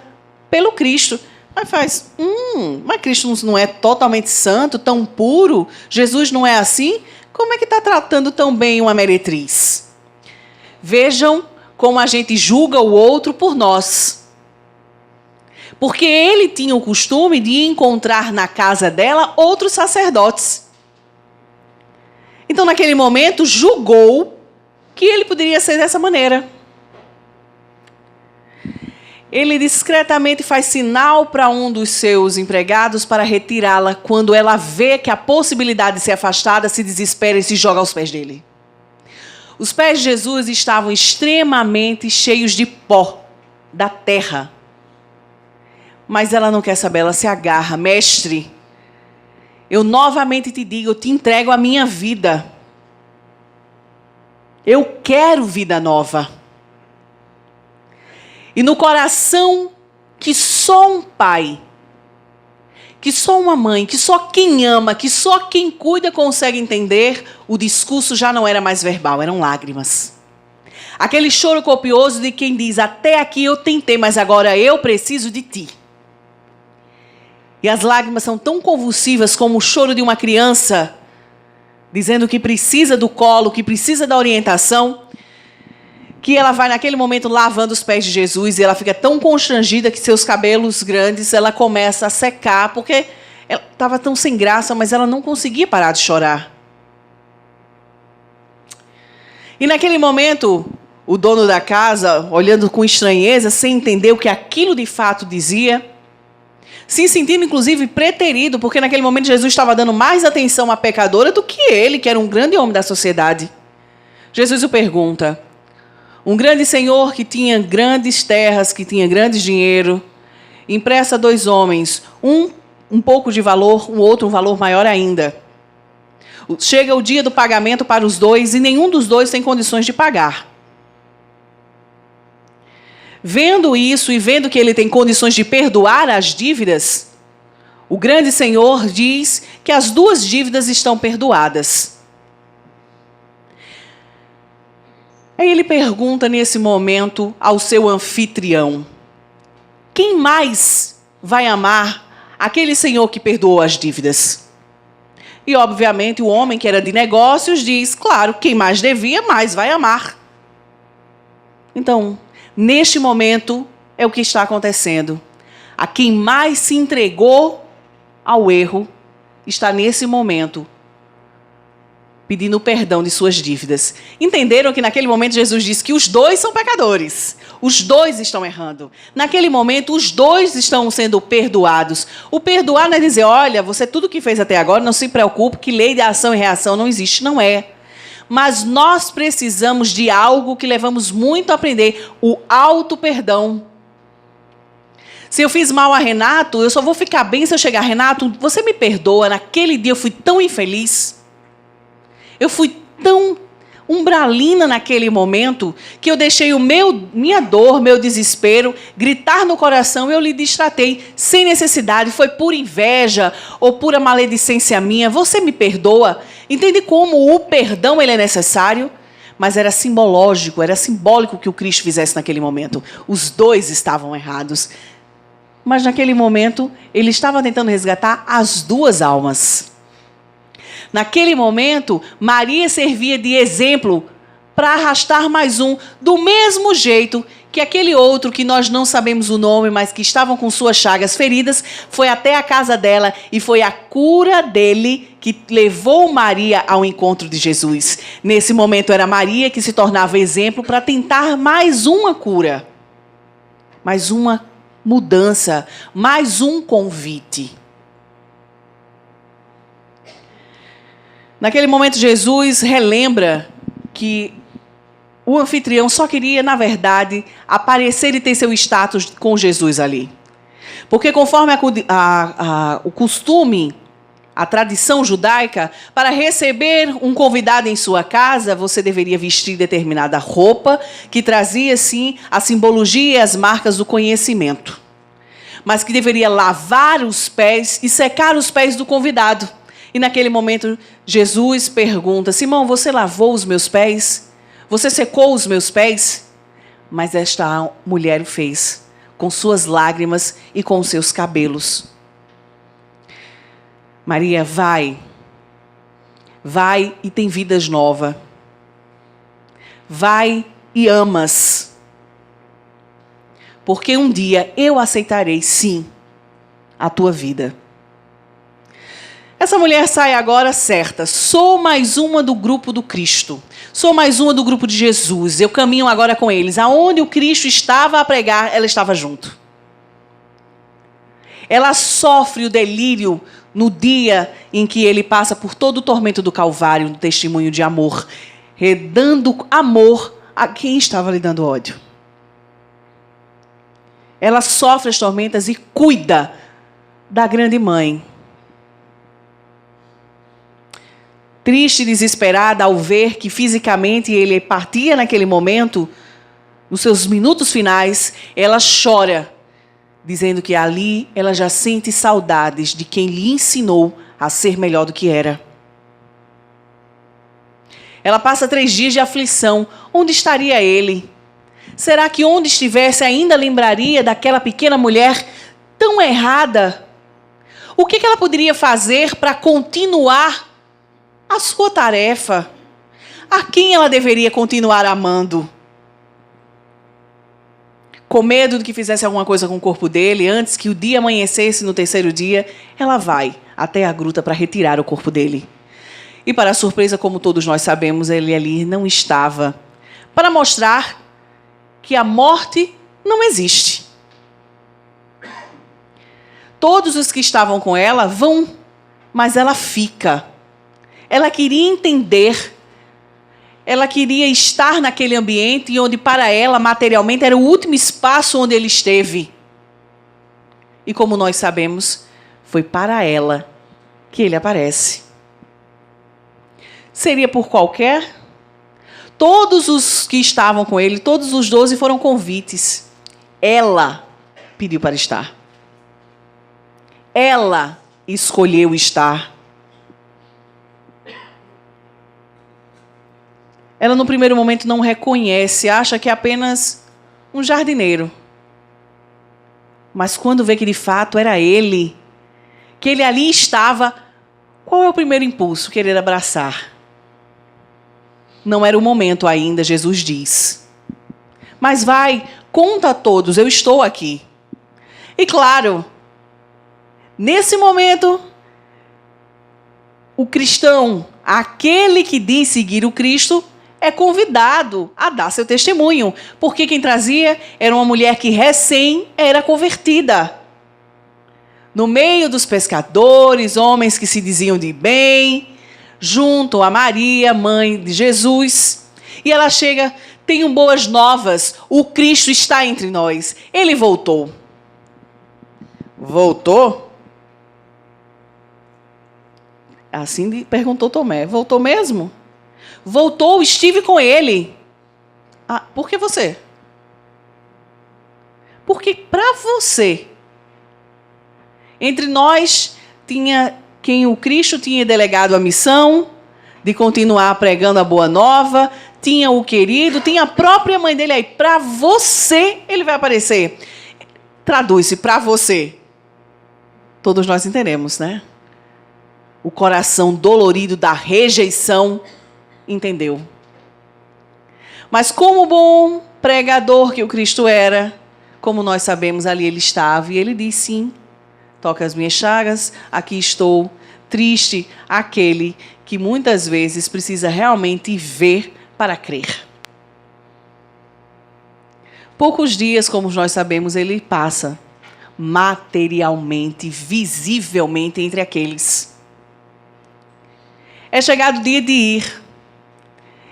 pelo Cristo. Mas faz, mas Cristo não é totalmente santo, tão puro? Jesus não é assim? Como é que está tratando tão bem uma meretriz? Vejam como a gente julga o outro por nós. Porque ele tinha o costume de encontrar na casa dela outros sacerdotes. Então, naquele momento, julgou que ele poderia ser dessa maneira. Ele discretamente faz sinal para um dos seus empregados para retirá-la. Quando ela vê que a possibilidade de ser afastada, se desespera e se joga aos pés dele. Os pés de Jesus estavam extremamente cheios de pó da terra. Mas ela não quer saber, ela se agarra. Mestre, eu novamente te digo, eu te entrego a minha vida. Eu quero vida nova. E no coração que só um pai, que só uma mãe, que só quem ama, que só quem cuida consegue entender, o discurso já não era mais verbal, eram lágrimas. Aquele choro copioso de quem diz, até aqui eu tentei, mas agora eu preciso de ti. E as lágrimas são tão convulsivas como o choro de uma criança, dizendo que precisa do colo, que precisa da orientação, que ela vai naquele momento lavando os pés de Jesus e ela fica tão constrangida que seus cabelos grandes, ela começa a secar, porque ela estava tão sem graça, mas ela não conseguia parar de chorar. E naquele momento, o dono da casa, olhando com estranheza, sem entender o que aquilo de fato dizia, se sentindo inclusive preterido, porque naquele momento Jesus estava dando mais atenção à pecadora do que ele, que era um grande homem da sociedade. Jesus o pergunta, um grande senhor que tinha grandes terras, que tinha grande dinheiro, empresta 2 homens, um pouco de valor, o outro um valor maior ainda. Chega o dia do pagamento para os 2 e nenhum dos 2 tem condições de pagar. Vendo isso e vendo que ele tem condições de perdoar as dívidas, o grande senhor diz que as 2 dívidas estão perdoadas. Aí ele pergunta nesse momento ao seu anfitrião, quem mais vai amar aquele senhor que perdoou as dívidas? E obviamente o homem que era de negócios diz, claro, quem mais devia, mais vai amar. Então, neste momento é o que está acontecendo. a quem mais se entregou ao erro, está nesse momento pedindo perdão de suas dívidas. Entenderam que naquele momento Jesus disse que os dois são pecadores. Os dois estão errando. Naquele momento, os dois estão sendo perdoados. O perdoar não é dizer, olha, você tudo que fez até agora, não se preocupe, que lei de ação e reação não existe. Não é. Mas nós precisamos de algo que levamos muito a aprender, o auto-perdão. Se eu fiz mal a Renato, eu só vou ficar bem se eu chegar, Renato, você me perdoa, naquele dia eu fui tão infeliz. Eu fui tão umbralina naquele momento que eu deixei minha dor, meu desespero, gritar no coração e eu lhe distratei sem necessidade. Foi por inveja ou pura maledicência minha. Você me perdoa? Entende como o perdão ele é necessário? Mas era simbológico, era simbólico que o Cristo fizesse naquele momento. Os dois estavam errados. Mas naquele momento ele estava tentando resgatar as duas almas. Naquele momento, Maria servia de exemplo para arrastar mais um, do mesmo jeito que aquele outro que nós não sabemos o nome, mas que estavam com suas chagas feridas, foi até a casa dela e foi a cura dele que levou Maria ao encontro de Jesus. Nesse momento era Maria que se tornava exemplo para tentar mais uma cura, mais uma mudança, mais um convite. Naquele momento, Jesus relembra que o anfitrião só queria, na verdade, aparecer e ter seu status com Jesus ali. Porque conforme o costume, a tradição judaica, para receber um convidado em sua casa, você deveria vestir determinada roupa que trazia, sim, a simbologia e as marcas do conhecimento. Mas que deveria lavar os pés e secar os pés do convidado. E naquele momento, Jesus pergunta, Simão, você lavou os meus pés? Você secou os meus pés? Mas esta mulher o fez, com suas lágrimas e com seus cabelos. Maria, vai e tem vidas novas. Vai e amas. Porque um dia eu aceitarei, sim, a tua vida. Essa mulher sai agora certa. Sou mais uma do grupo do Cristo. Sou mais uma do grupo de Jesus. Eu caminho agora com eles. Aonde o Cristo estava a pregar, ela estava junto. Ela sofre o delírio no dia em que ele passa por todo o tormento do Calvário, no testemunho de amor, dando amor a quem estava lhe dando ódio. Ela sofre as tormentas e cuida da grande mãe. Triste e desesperada ao ver que fisicamente ele partia naquele momento, nos seus minutos finais, ela chora, dizendo que ali ela já sente saudades de quem lhe ensinou a ser melhor do que era. Ela passa 3 dias de aflição. Onde estaria ele? Será que onde estivesse ainda lembraria daquela pequena mulher tão errada? O que ela poderia fazer para continuar a sua tarefa? A quem ela deveria continuar amando? Com medo de que fizesse alguma coisa com o corpo dele, antes que o dia amanhecesse no 3º dia, ela vai até a gruta para retirar o corpo dele. E para a surpresa, como todos nós sabemos, ele ali não estava. Para mostrar que a morte não existe. Todos os que estavam com ela vão, mas ela fica. Ela queria entender, ela queria estar naquele ambiente onde para ela, materialmente, era o último espaço onde ele esteve. E como nós sabemos, foi para ela que ele aparece. Seria por qualquer? Todos os que estavam com ele, todos os 12 foram convites. Ela pediu para estar. Ela escolheu estar. Ela, no primeiro momento, não reconhece, acha que é apenas um jardineiro. Mas quando vê que, de fato, era ele, que ele ali estava, qual é o primeiro impulso? Querer abraçar. Não era o momento ainda, Jesus diz. Mas vai, conta a todos, eu estou aqui. E claro, nesse momento, o cristão, aquele que diz seguir o Cristo, é convidado a dar seu testemunho. Porque quem trazia era uma mulher que recém era convertida. No meio dos pescadores, homens que se diziam de bem, junto a Maria, mãe de Jesus. E ela chega, tenho boas novas, o Cristo está entre nós. Ele voltou. Voltou? Assim perguntou Tomé. Voltou mesmo? Voltou, estive com ele. Ah, por que você? Porque para você, entre nós, tinha quem o Cristo tinha delegado a missão de continuar pregando a boa nova, tinha o querido, tinha a própria mãe dele aí. Para você, ele vai aparecer. Traduz-se, para você. Todos nós entendemos, né? O coração dolorido da rejeição entendeu. Mas como bom pregador que o Cristo era, como nós sabemos, ali ele estava. E ele diz, sim, toca as minhas chagas, aqui estou. Triste aquele que muitas vezes precisa realmente ver para crer. Poucos dias, como nós sabemos, ele passa materialmente, visivelmente entre aqueles. É chegado o dia de ir.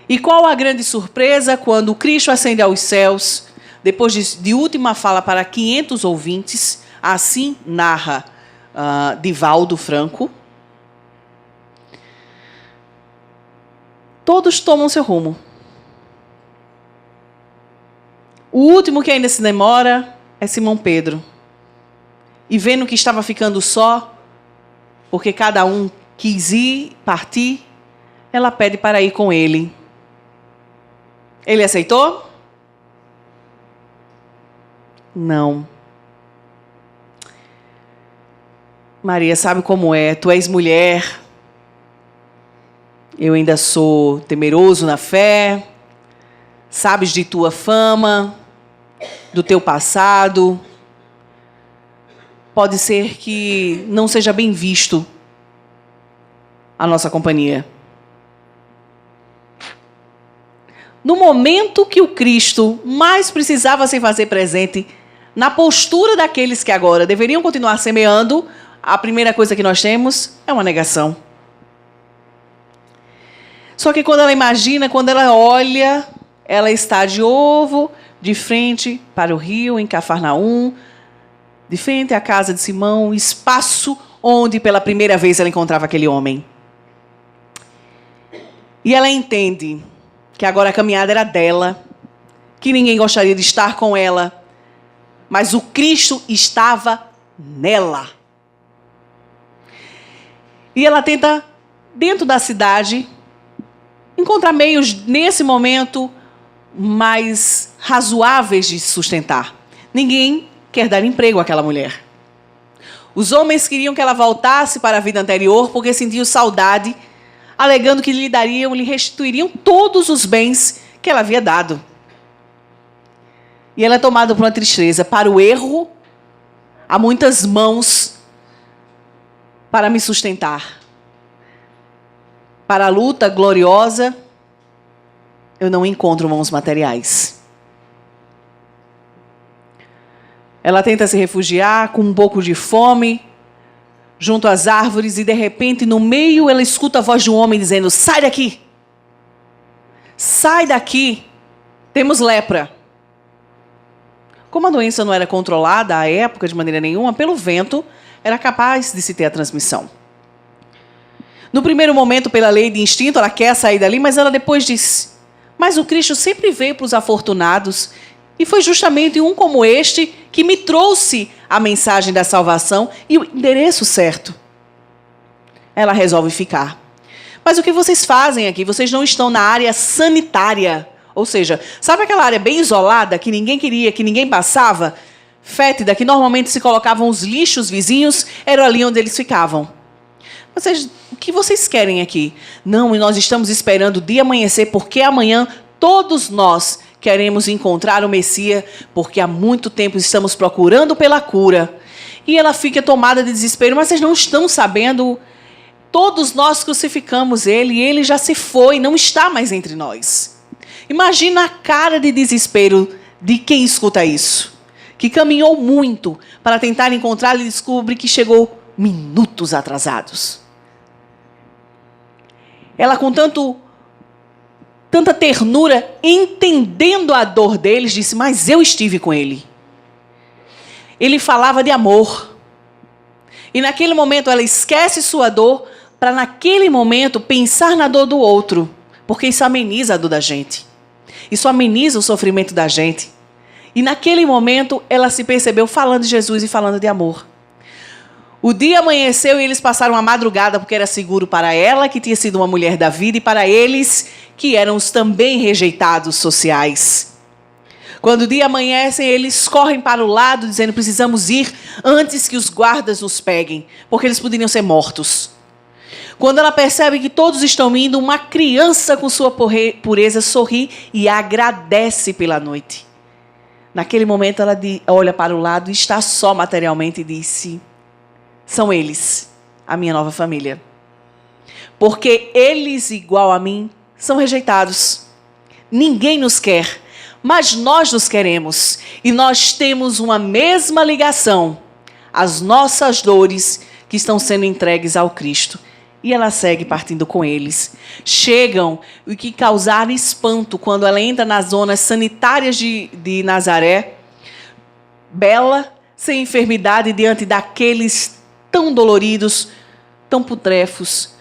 E qual a grande surpresa quando o Cristo ascende aos céus, depois de última fala para 500 ouvintes, assim narra Divaldo Franco. Todos tomam seu rumo. O último que ainda se demora é Simão Pedro. E vendo que estava ficando só, porque cada um quis ir, partir, ela pede para ir com ele. Ele aceitou? Não. Maria, sabe como é? Tu és mulher. Eu ainda sou temeroso na fé. Sabes de tua fama, do teu passado. Pode ser que não seja bem visto a nossa companhia. No momento que o Cristo mais precisava se fazer presente, na postura daqueles que agora deveriam continuar semeando, a primeira coisa que nós temos é uma negação. Só que quando ela imagina, quando ela olha, ela está de frente para o rio, em Cafarnaum, de frente à casa de Simão, espaço onde pela primeira vez ela encontrava aquele homem. E ela entende que agora a caminhada era dela, que ninguém gostaria de estar com ela, mas o Cristo estava nela. E ela tenta, dentro da cidade, encontrar meios, nesse momento, mais razoáveis de sustentar. Ninguém quer dar emprego àquela mulher. Os homens queriam que ela voltasse para a vida anterior porque sentiam saudade, alegando que lhe restituiriam todos os bens que ela havia dado. E ela é tomada por uma tristeza. Para o erro, há muitas mãos para me sustentar. Para a luta gloriosa, eu não encontro mãos materiais. Ela tenta se refugiar com um pouco de fome, junto às árvores, e de repente, no meio, ela escuta a voz de um homem dizendo, sai daqui! Sai daqui! Temos lepra. Como a doença não era controlada à época de maneira nenhuma, pelo vento, era capaz de se ter a transmissão. No primeiro momento, pela lei de instinto, ela quer sair dali, mas ela depois diz, mas o Cristo sempre veio para os afortunados, e foi justamente um como este que me trouxe a mensagem da salvação e o endereço certo. Ela resolve ficar. Mas o que vocês fazem aqui? Vocês não estão na área sanitária. Ou seja, sabe aquela área bem isolada, que ninguém queria, que ninguém passava? Fétida, que normalmente se colocavam os lixos vizinhos, era ali onde eles ficavam. O que vocês querem aqui? Não, e nós estamos esperando o dia amanhecer, porque amanhã todos nós queremos encontrar o Messias, porque há muito tempo estamos procurando pela cura E ela fica tomada de desespero. Mas vocês não estão sabendo, todos nós crucificamos ele e ele já se foi, não está mais entre nós. Imagina a cara de desespero de quem escuta isso. Que caminhou muito para tentar encontrá-lo e descobre que chegou minutos atrasados. Ela com tanta ternura, entendendo a dor deles, disse, mas eu estive com ele. Ele falava de amor. E naquele momento ela esquece sua dor para naquele momento pensar na dor do outro. Porque isso ameniza a dor da gente. Isso ameniza o sofrimento da gente. E naquele momento ela se percebeu falando de Jesus e falando de amor. O dia amanheceu e eles passaram a madrugada porque era seguro para ela, que tinha sido uma mulher da vida, e para eles, que eram os também rejeitados sociais. Quando o dia amanhece, eles correm para o lado, dizendo, precisamos ir antes que os guardas nos peguem, porque eles poderiam ser mortos. Quando ela percebe que todos estão indo, uma criança com sua pureza sorri e agradece pela noite. Naquele momento, ela olha para o lado e está só materialmente e disse, são eles, a minha nova família. Porque eles, igual a mim, são rejeitados. Ninguém nos quer, mas nós nos queremos. E nós temos uma mesma ligação. As nossas dores que estão sendo entregues ao Cristo. E ela segue partindo com eles. Chegam o que causaram espanto quando ela entra nas zonas sanitárias de Nazaré. Bela, sem enfermidade, diante daqueles tão doloridos, tão putrefos,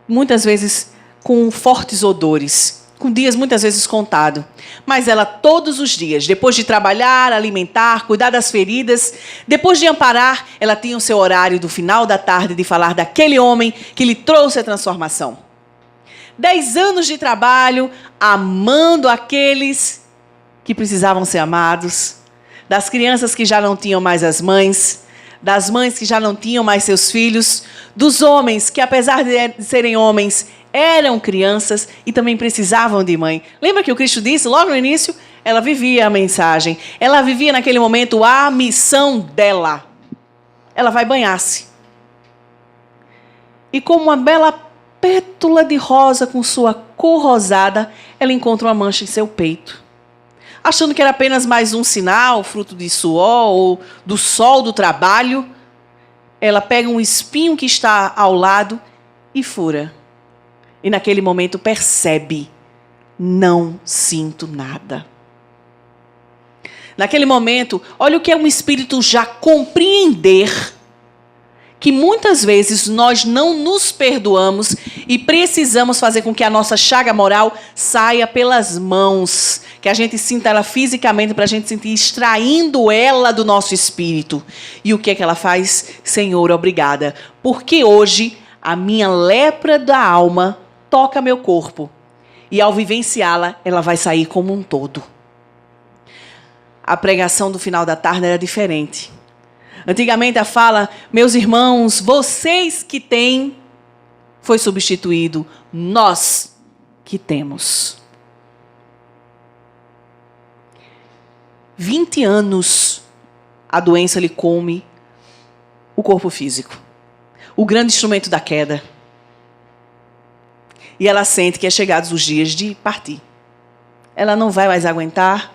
muitas vezes com fortes odores, com dias muitas vezes contados. Mas ela todos os dias, depois de trabalhar, alimentar, cuidar das feridas, depois de amparar, ela tinha o seu horário do final da tarde de falar daquele homem que lhe trouxe a transformação. 10 anos de trabalho, amando aqueles que precisavam ser amados, das crianças que já não tinham mais as mães, das mães que já não tinham mais seus filhos, dos homens que, apesar de serem homens, eram crianças e também precisavam de mãe. Lembra que o Cristo disse logo no início? Ela vivia a mensagem. Ela vivia naquele momento a missão dela. Ela vai banhar-se. E como uma bela pétala de rosa com sua cor rosada, ela encontra uma mancha em seu peito. Achando que era apenas mais um sinal, fruto de suor ou do sol do trabalho, ela pega um espinho que está ao lado e fura. E naquele momento percebe, não sinto nada. Naquele momento, olha o que é um espírito já compreender que muitas vezes nós não nos perdoamos e precisamos fazer com que a nossa chaga moral saia pelas mãos, que a gente sinta ela fisicamente para a gente sentir extraindo ela do nosso espírito. E o que é que ela faz? Senhor, obrigada, porque hoje a minha lepra da alma toca meu corpo e ao vivenciá-la, ela vai sair como um todo. A pregação do final da tarde era diferente. Antigamente a fala, meus irmãos, vocês que têm, foi substituído, nós que temos. 20 anos a doença lhe come o corpo físico. O grande instrumento da queda. E ela sente que é chegados os dias de partir. Ela não vai mais aguentar.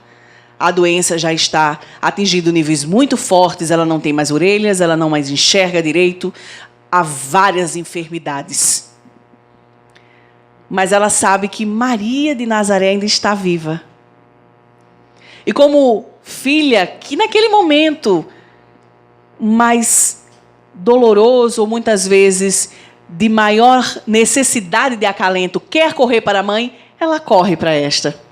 A doença já está atingindo níveis muito fortes, ela não tem mais orelhas, ela não mais enxerga direito, há várias enfermidades. Mas ela sabe que Maria de Nazaré ainda está viva. E como filha, que naquele momento mais doloroso, ou muitas vezes de maior necessidade de acalento, quer correr para a mãe, ela corre para esta.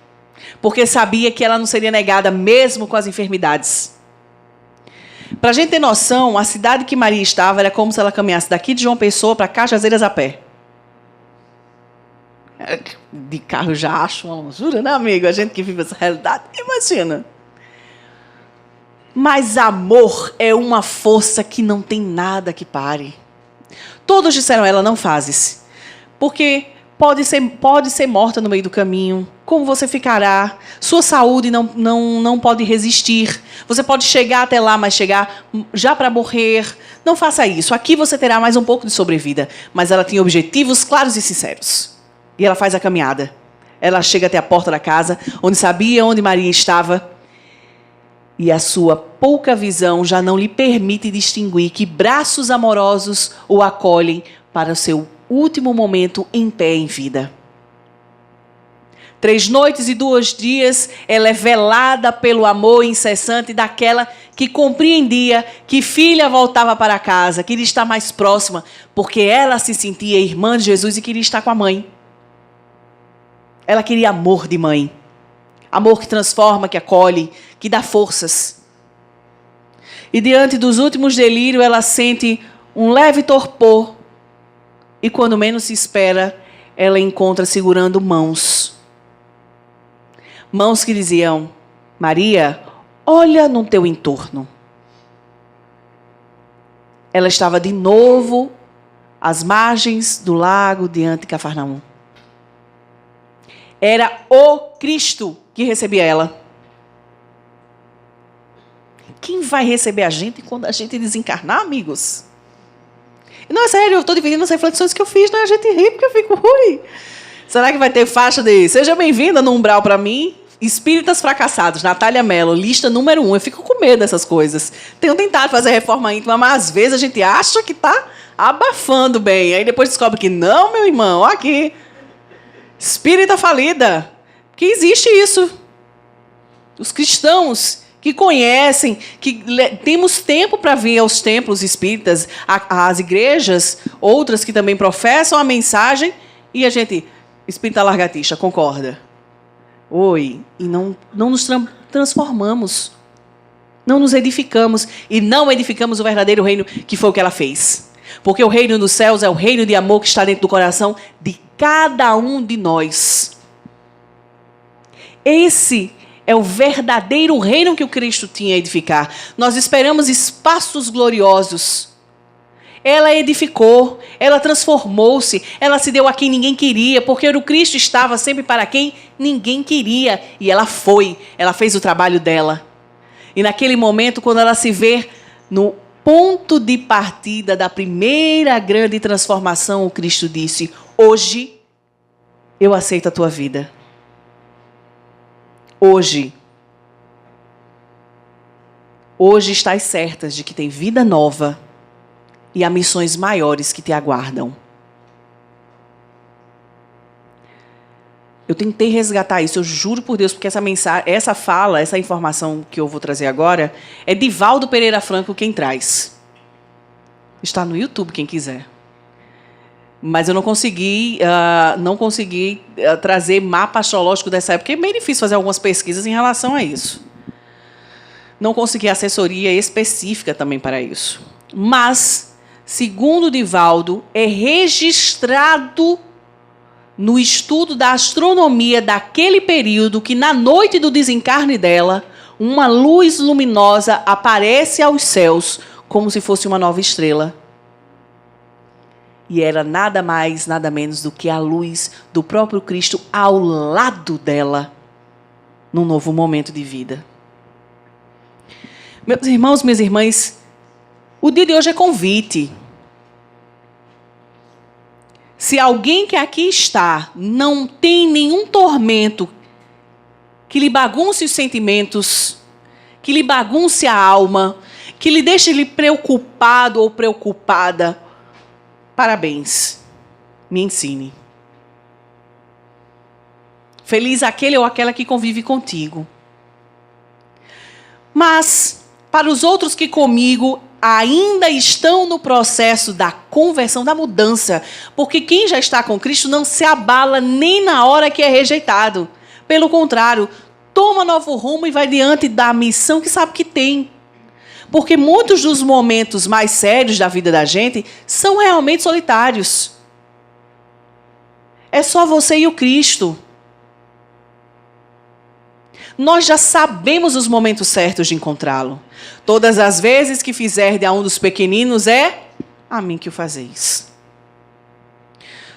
Porque sabia que ela não seria negada mesmo com as enfermidades. Para a gente ter noção, a cidade que Maria estava era como se ela caminhasse daqui de João Pessoa para Cajazeiras a pé. De carro já acho uma loucura, né, amigo? A gente que vive essa realidade, imagina. Mas amor é uma força que não tem nada que pare. Todos disseram a ela, não fazes. Porque pode ser morta no meio do caminho. Como você ficará? Sua saúde não pode resistir. Você pode chegar até lá, mas chegar já para morrer. Não faça isso. Aqui você terá mais um pouco de sobrevida. Mas ela tinha objetivos claros e sinceros. E ela faz a caminhada. Ela chega até a porta da casa, onde sabia onde Maria estava. E a sua pouca visão já não lhe permite distinguir que braços amorosos o acolhem para o seu último momento em pé em vida. 3 noites e 2 dias, ela é velada pelo amor incessante daquela que compreendia que filha voltava para casa, queria estar mais próxima, porque ela se sentia irmã de Jesus e queria estar com a mãe. Ela queria amor de mãe. Amor que transforma, que acolhe, que dá forças. E diante dos últimos delírios, ela sente um leve torpor. E quando menos se espera, ela encontra segurando mãos. Mãos que diziam: Maria, olha no teu entorno. Ela estava de novo às margens do lago diante de Cafarnaum. Era o Cristo que recebia ela. Quem vai receber a gente quando a gente desencarnar, amigos? Não, é sério, eu estou dividindo as reflexões que eu fiz, né? A gente ri porque eu fico, ui. Será que vai ter faixa de seja bem-vinda no umbral para mim? Espíritas fracassados, Natália Mello, lista número 1. Eu fico com medo dessas coisas. Tenho tentado fazer reforma íntima, mas às vezes a gente acha que está abafando bem. Aí depois descobre que não, meu irmão, ó aqui. Espírita falida. Que existe isso. Os cristãos que conhecem, que temos tempo para vir aos templos espíritas, às igrejas, outras que também professam a mensagem, e a gente, espírita largatixa, concorda. Oi, e não nos transformamos, não nos edificamos, e não edificamos o verdadeiro reino, que foi o que ela fez. Porque o reino dos céus é o reino de amor que está dentro do coração de cada um de nós. Esse é o verdadeiro reino que o Cristo tinha a edificar. Nós esperamos espaços gloriosos. Ela edificou, ela transformou-se, ela se deu a quem ninguém queria, porque o Cristo estava sempre para quem ninguém queria. E ela foi, ela fez o trabalho dela. E naquele momento, quando ela se vê no ponto de partida da primeira grande transformação, o Cristo disse: hoje eu aceito a tua vida. Hoje estás certas de que tem vida nova e há missões maiores que te aguardam. Eu tentei resgatar isso, eu juro por Deus, porque essa mensagem, essa fala, essa informação que eu vou trazer agora, é Divaldo Pereira Franco quem traz. Está no YouTube, quem quiser. Mas eu não consegui trazer mapa astrológico dessa época, porque é meio difícil fazer algumas pesquisas em relação a isso. Não consegui assessoria específica também para isso. Mas, segundo Divaldo, é registrado no estudo da astronomia daquele período que, na noite do desencarne dela, uma luz luminosa aparece aos céus como se fosse uma nova estrela. E era nada mais, nada menos do que a luz do próprio Cristo ao lado dela, num novo momento de vida. Meus irmãos, minhas irmãs, o dia de hoje é convite. Se alguém que aqui está não tem nenhum tormento que lhe bagunce os sentimentos, que lhe bagunce a alma, que lhe deixe ele preocupado ou preocupada, parabéns, me ensine. Feliz aquele ou aquela que convive contigo. Mas, para os outros que comigo ainda estão no processo da conversão, da mudança, porque quem já está com Cristo não se abala nem na hora que é rejeitado. Pelo contrário, toma novo rumo e vai diante da missão que sabe que tem. Porque muitos dos momentos mais sérios da vida da gente são realmente solitários. É só você e o Cristo. Nós já sabemos os momentos certos de encontrá-lo. Todas as vezes que fizerdes a um dos pequeninos, é a mim que o fazeis.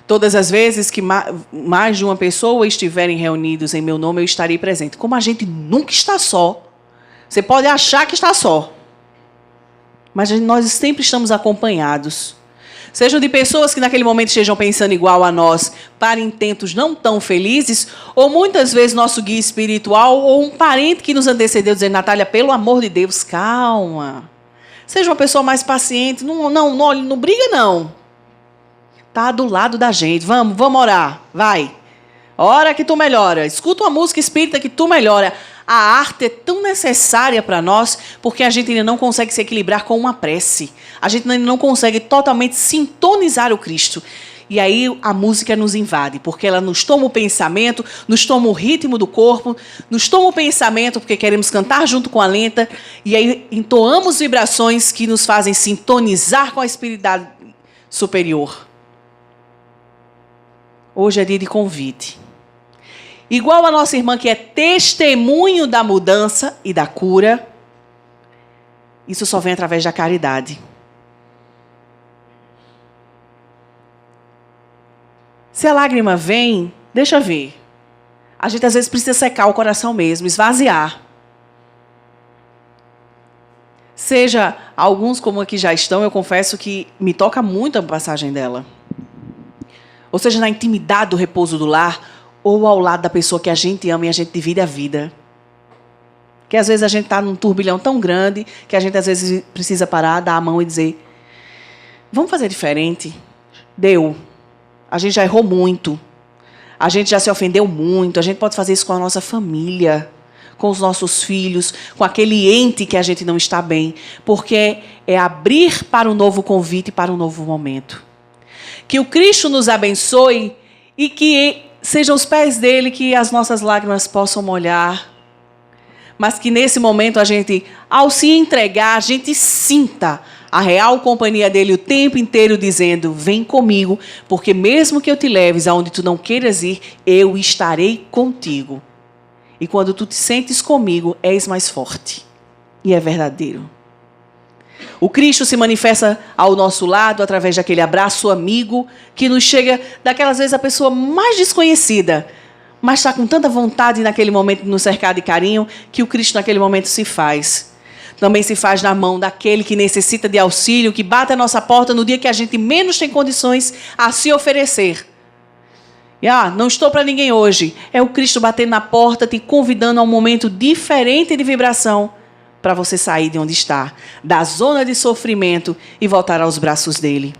Todas as vezes que mais de uma pessoa estiverem reunidos em meu nome, eu estarei presente. Como a gente nunca está só. Você pode achar que está só. Mas nós sempre estamos acompanhados. Sejam de pessoas que naquele momento estejam pensando igual a nós, para intentos não tão felizes, ou muitas vezes nosso guia espiritual, ou um parente que nos antecedeu, dizendo, Natália, pelo amor de Deus, calma. Seja uma pessoa mais paciente, não briga não. Está do lado da gente, vamos orar, vai. Ora que tu melhora, escuta uma música espírita que tu melhora. A arte é tão necessária para nós, porque a gente ainda não consegue se equilibrar com uma prece. A gente ainda não consegue totalmente sintonizar o Cristo. E aí a música nos invade, porque ela nos toma o pensamento, nos toma o ritmo do corpo, nos toma o pensamento porque queremos cantar junto com a lenta, e aí entoamos vibrações que nos fazem sintonizar com a espiritualidade superior. Hoje é dia de convite. Igual a nossa irmã que é testemunho da mudança e da cura, isso só vem através da caridade. Se a lágrima vem, deixa ver. A gente às vezes precisa secar o coração mesmo, esvaziar. Seja alguns como aqui já estão, eu confesso que me toca muito a passagem dela. Ou seja, na intimidade do repouso do lar, ou ao lado da pessoa que a gente ama e a gente divide a vida. Que às vezes a gente está num turbilhão tão grande que a gente às vezes precisa parar, dar a mão e dizer, vamos fazer diferente? Deu. A gente já errou muito. A gente já se ofendeu muito. A gente pode fazer isso com a nossa família, com os nossos filhos, com aquele ente que a gente não está bem. Porque é abrir para um novo convite, para um novo momento. Que o Cristo nos abençoe e que sejam os pés dele que as nossas lágrimas possam molhar. Mas que nesse momento a gente, ao se entregar, a gente sinta a real companhia dele o tempo inteiro dizendo, vem comigo, porque mesmo que eu te leves aonde tu não queiras ir, eu estarei contigo. E quando tu te sentes comigo, és mais forte. E é verdadeiro. O Cristo se manifesta ao nosso lado através daquele abraço amigo que nos chega daquelas vezes a pessoa mais desconhecida, mas está com tanta vontade naquele momento de nos cercar de carinho que o Cristo naquele momento se faz. Também se faz na mão daquele que necessita de auxílio, que bate a nossa porta no dia que a gente menos tem condições a se oferecer. E, não estou para ninguém hoje. É o Cristo batendo na porta, te convidando a um momento diferente de vibração, para você sair de onde está, da zona de sofrimento e voltar aos braços dele.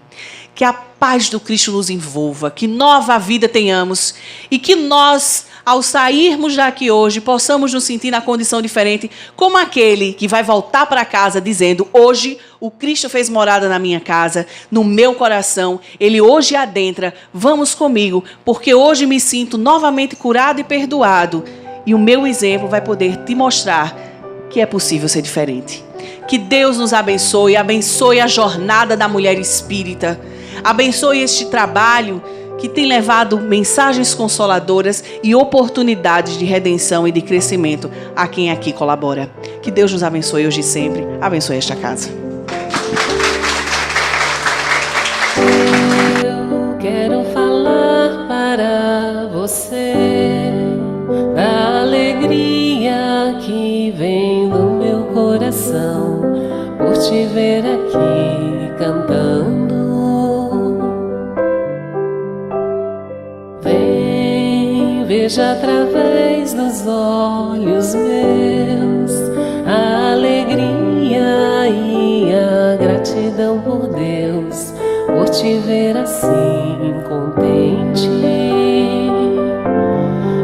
Que a paz do Cristo nos envolva, que nova vida tenhamos e que nós, ao sairmos daqui hoje, possamos nos sentir na condição diferente, como aquele que vai voltar para casa dizendo, hoje o Cristo fez morada na minha casa, no meu coração, ele hoje adentra, vamos comigo, porque hoje me sinto novamente curado e perdoado, e o meu exemplo vai poder te mostrar que é possível ser diferente. Que Deus nos abençoe, abençoe a jornada da mulher espírita, abençoe este trabalho que tem levado mensagens consoladoras e oportunidades de redenção e de crescimento a quem aqui colabora. Que Deus nos abençoe hoje e sempre, abençoe esta casa. Eu quero falar para você da alegria que vem do meu coração por te ver aqui cantando. Vem, veja através dos olhos meus a alegria e a gratidão por Deus, por te ver assim contente.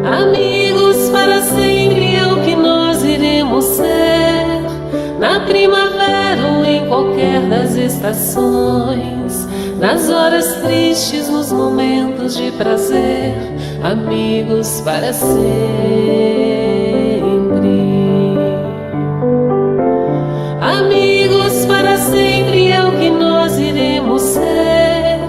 Amigos para sempre é o que nós iremos ser, na primavera ou em qualquer das estações, nas horas tristes, nos momentos de prazer, amigos para sempre. Amigos para sempre é o que nós iremos ser,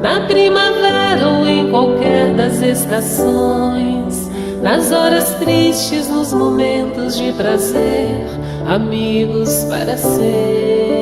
na primavera ou em qualquer das estações, nas horas tristes, nos momentos de prazer, amigos para sempre.